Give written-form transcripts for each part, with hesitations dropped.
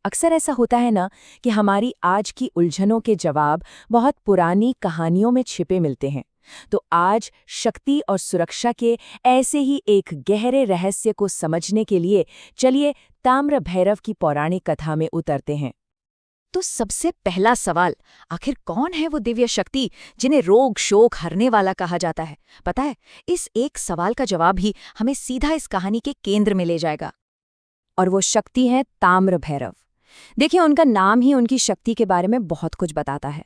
अक्सर ऐसा होता है ना कि हमारी आज की उलझनों के जवाब बहुत पुरानी कहानियों में छिपे मिलते हैं। तो आज शक्ति और सुरक्षा के ऐसे ही एक गहरे रहस्य को समझने के लिए चलिए ताम्र भैरव की पौराणिक कथा में उतरते हैं। तो सबसे पहला सवाल, आखिर कौन है वो दिव्य शक्ति जिन्हें रोग शोक हरने वाला कहा जाता है? पता है, इस एक सवाल का जवाब ही हमें सीधा इस कहानी के केंद्र में ले जाएगा। और वो शक्ति है ताम्र भैरव। देखिए, उनका नाम ही उनकी शक्ति के बारे में बहुत कुछ बताता है।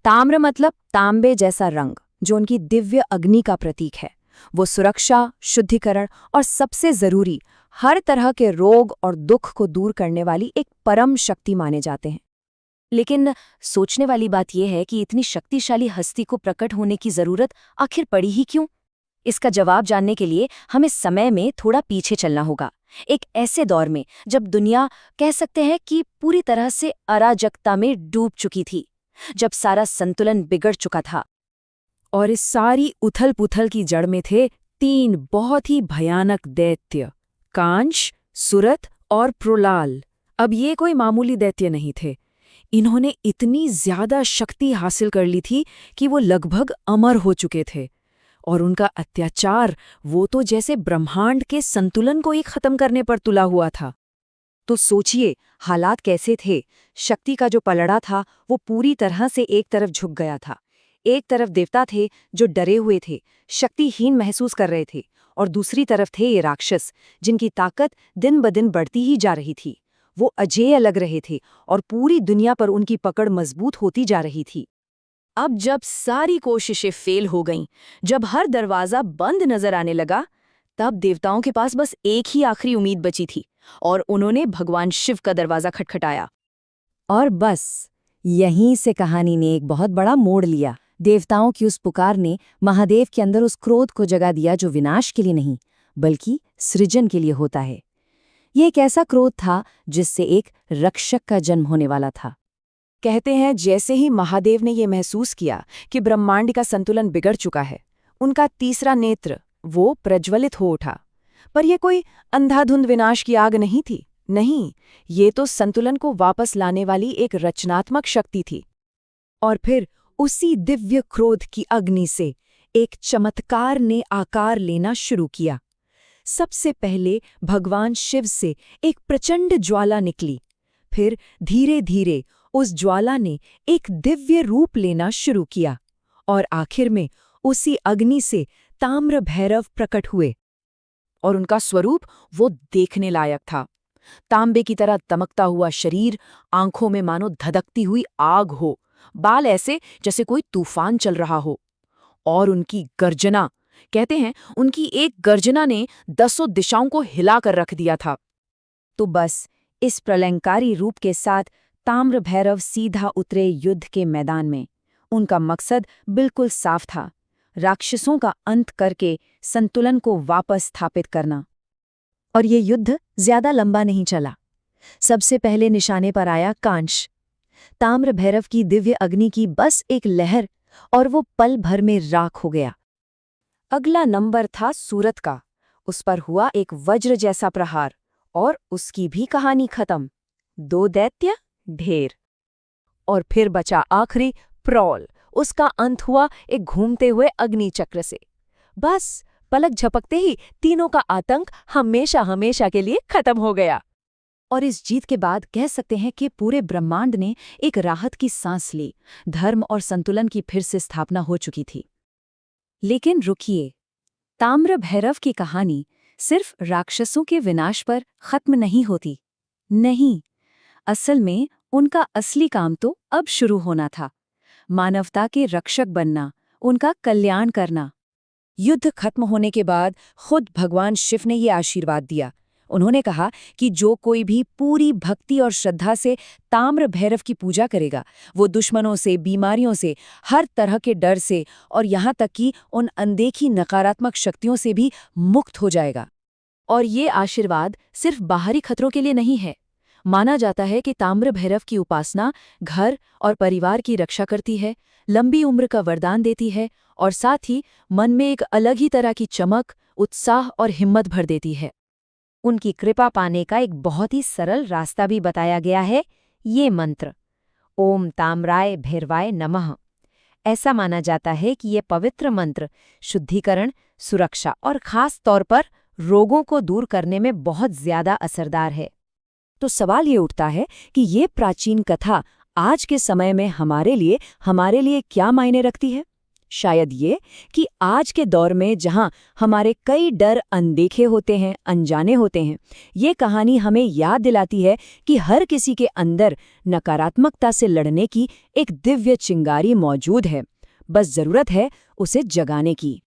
ताम्र मतलब तांबे जैसा रंग, जो उनकी दिव्य अग्नि का प्रतीक है। वो सुरक्षा, शुद्धिकरण और सबसे जरूरी हर तरह के रोग और दुख को दूर करने वाली एक परम शक्ति माने जाते हैं। लेकिन सोचने वाली बात यह है कि इतनी शक्तिशाली हस्ती को प्रकट होने की जरूरत आखिर पड़ी ही क्यों? इसका जवाब जानने के लिए हमें समय में थोड़ा पीछे चलना होगा, एक ऐसे दौर में जब दुनिया कह सकते हैं कि पूरी तरह से अराजकता में डूब चुकी थी, जब सारा संतुलन बिगड़ चुका था। और इस सारी उथल पुथल की जड़ में थे तीन बहुत ही भयानक दैत्य, कांश, सुरथ और प्रोलाल। अब ये कोई मामूली दैत्य नहीं थे। इन्होंने इतनी ज्यादा शक्ति हासिल कर ली थी कि वो लगभग अमर हो चुके थे, और उनका अत्याचार वो तो जैसे ब्रह्मांड के संतुलन को ही खत्म करने पर तुला हुआ था। तो सोचिए, हालात कैसे थे। शक्ति का जो पलड़ा था वो पूरी तरह से एक तरफ झुक गया था। एक तरफ देवता थे जो डरे हुए थे, शक्तिहीन महसूस कर रहे थे, और दूसरी तरफ थे ये राक्षस जिनकी ताकत दिन ब दिन बढ़ती ही जा रही थी। वो अजेय लग रहे थे और पूरी दुनिया पर उनकी पकड़ मजबूत होती जा रही थी। अब जब सारी कोशिशें फेल हो गईं, जब हर दरवाजा बंद नजर आने लगा, तब देवताओं के पास बस एक ही आखिरी उम्मीद बची थी, और उन्होंने भगवान शिव का दरवाजा खटखटाया। और बस यहीं से कहानी ने एक बहुत बड़ा मोड़ लिया। देवताओं की उस पुकार ने महादेव के अंदर उस क्रोध को जगा दिया जो विनाश के लिए नहीं, बल्कि सृजन के लिए होता है। ये एक ऐसा क्रोध था जिससे एक रक्षक का जन्म होने वाला था। कहते हैं जैसे ही महादेव ने ये महसूस किया कि ब्रह्मांड का संतुलन बिगड़ चुका है, उनका तीसरा नेत्र वो प्रज्वलित हो उठा। पर यह कोई अंधाधुंध विनाश की आग नहीं थी। नहीं, ये तो संतुलन को वापस लाने वाली एक रचनात्मक शक्ति थी। और फिर उसी दिव्य क्रोध की अग्नि से एक चमत्कार ने आकार लेना शुरू किया। सबसे पहले भगवान शिव से एक प्रचंड ज्वाला निकली। फिर धीरे धीरे उस ज्वाला ने एक दिव्य रूप लेना शुरू किया, और आखिर में उसी अग्नि से ताम्र भैरव प्रकट हुए। और उनका स्वरूप वो देखने लायक था। तांबे की तरह दमकता हुआ शरीर, आंखों में मानो धधकती हुई आग हो, बाल ऐसे जैसे कोई तूफान चल रहा हो। और उनकी गर्जना, कहते हैं उनकी एक गर्जना ने 10 दिशाओं को हिला कर रख दिया था। तो बस इस प्रलयंकारी रूप के साथ ताम्र भैरव सीधा उतरे युद्ध के मैदान में। उनका मकसद बिल्कुल साफ था, राक्षसों का अंत करके संतुलन को वापस स्थापित करना। और ये युद्ध ज्यादा लंबा नहीं चला। सबसे पहले निशाने पर आया कांश। ताम्र भैरव की दिव्य अग्नि की बस एक लहर और वो पल भर में राख हो गया। अगला नंबर था सूरत का। उस पर हुआ एक वज्र जैसा प्रहार, और उसकी भी कहानी खत्म। 2 दैत्य, ढेर। और फिर बचा आखिरी प्रौल। उसका अंत हुआ एक घूमते हुए अग्नि चक्र से। बस पलक झपकते ही तीनों का आतंक हमेशा हमेशा के लिए खत्म हो गया। और इस जीत के बाद कह सकते हैं कि पूरे ब्रह्मांड ने एक राहत की सांस ली। धर्म और संतुलन की फिर से स्थापना हो चुकी थी। लेकिन रुकिए, ताम्र भैरव की कहानी सिर्फ राक्षसों के विनाश पर खत्म नहीं होती। नहीं, असल में उनका असली काम तो अब शुरू होना था। मानवता के रक्षक बनना, उनका कल्याण करना। युद्ध खत्म होने के बाद खुद भगवान शिव ने ये आशीर्वाद दिया। उन्होंने कहा कि जो कोई भी पूरी भक्ति और श्रद्धा से ताम्र भैरव की पूजा करेगा, वो दुश्मनों से, बीमारियों से, हर तरह के डर से, और यहाँ तक कि उन अनदेखी नकारात्मक शक्तियों से भी मुक्त हो जाएगा। और ये आशीर्वाद सिर्फ बाहरी खतरों के लिए नहीं है। माना जाता है कि ताम्र भैरव की उपासना घर और परिवार की रक्षा करती है, लंबी उम्र का वरदान देती है, और साथ ही मन में एक अलग ही तरह की चमक, उत्साह और हिम्मत भर देती है। उनकी कृपा पाने का एक बहुत ही सरल रास्ता भी बताया गया है, ये मंत्र, ओम ताम्राय भैरवाय नमः। ऐसा माना जाता है कि ये पवित्र मंत्र शुद्धिकरण, सुरक्षा और खास तौर पर रोगों को दूर करने में बहुत ज्यादा असरदार है। तो सवाल ये उठता है कि ये प्राचीन कथा आज के समय में हमारे लिए क्या मायने रखती है? शायद ये कि आज के दौर में जहां हमारे कई डर अनदेखे होते हैं, अनजाने होते हैं, ये कहानी हमें याद दिलाती है कि हर किसी के अंदर नकारात्मकता से लड़ने की एक दिव्य चिंगारी मौजूद है। बस जरूरत है उसे जगाने की।